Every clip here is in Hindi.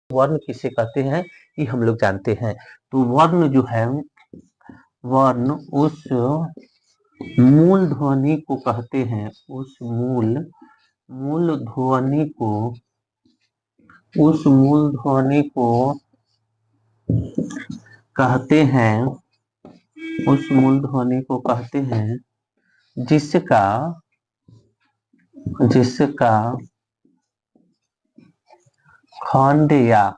वर्ण किसे कहते हैं ये हम लोग जानते हैं। तो वर्ण जो है, वर्ण उस मूल ध्वनि को कहते हैं, उस मूल ध्वनि को, उस मूल ध्वनि को कहते हैं, उस मूल ध्वनि को कहते हैं जिसका खंड या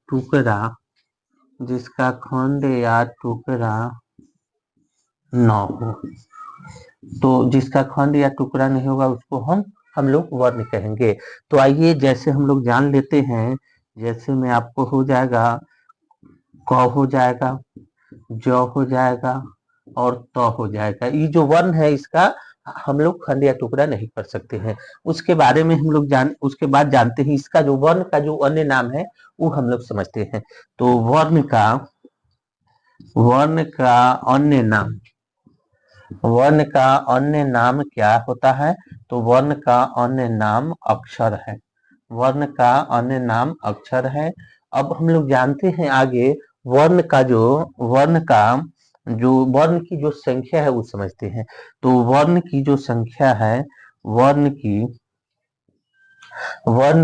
टुकड़ा, जिसका खंड या टुकड़ा न हो। तो जिसका खंड या टुकड़ा नहीं होगा उसको हम लोग वर्ण कहेंगे। तो आइए जैसे हम लोग जान लेते हैं, जैसे में आपको हो जाएगा क हो जाएगा, ज हो जाएगा और त हो जाएगा। ये जो वर्ण है इसका हम लोग खंड या टुकड़ा नहीं कर सकते हैं। उसके बारे में हम लोग उसके बाद जानते हैं इसका जो वर्ण का जो अन्य नाम है वो हम लोग समझते हैं। तो वर्ण का अन्य नाम, वर्ण का अन्य नाम क्या होता है? तो वर्ण का अन्य नाम अक्षर है। वर्ण का अन्य नाम अक्षर है। अब हम लोग जानते हैं आगे वर्ण की जो संख्या है वो समझते हैं। तो वर्ण की जो संख्या है, वर्ण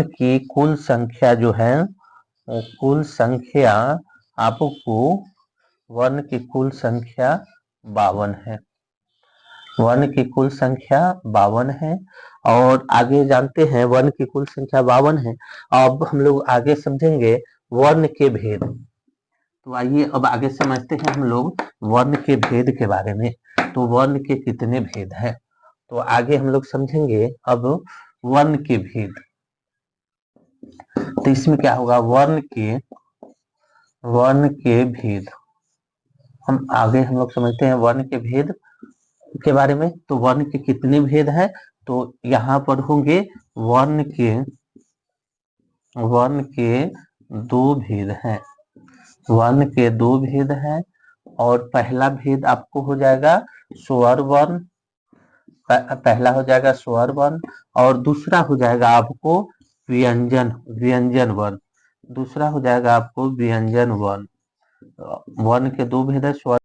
की कुल संख्या जो है, कुल संख्या आपको, वर्ण की कुल संख्या 52 है। वर्ण की कुल संख्या 52 है। और आगे जानते हैं वर्ण की कुल संख्या 52 है। अब हम लोग आगे समझेंगे वर्ण के भेद। तो आइए अब आगे समझते हैं हम लोग वर्ण के भेद के बारे में। तो वर्ण के कितने भेद हैं, तो आगे हम लोग समझेंगे अब वर्ण के भेद। तो इसमें क्या होगा, वर्ण के भेद हम लोग समझते हैं वर्ण के भेद के बारे में। तो वर्ण के कितने भेद हैं, तो यहाँ पर होंगे वर्ण के 2 भेद हैं। वर्ण के 2 भेद हैं। और पहला भेद आपको हो जाएगा स्वर वर्ण, पहला हो जाएगा स्वर वर्ण। और दूसरा हो जाएगा आपको व्यंजन वर्ण। दूसरा हो जाएगा आपको व्यंजन वर्ण। वर्ण के 2 भेद है, स्वर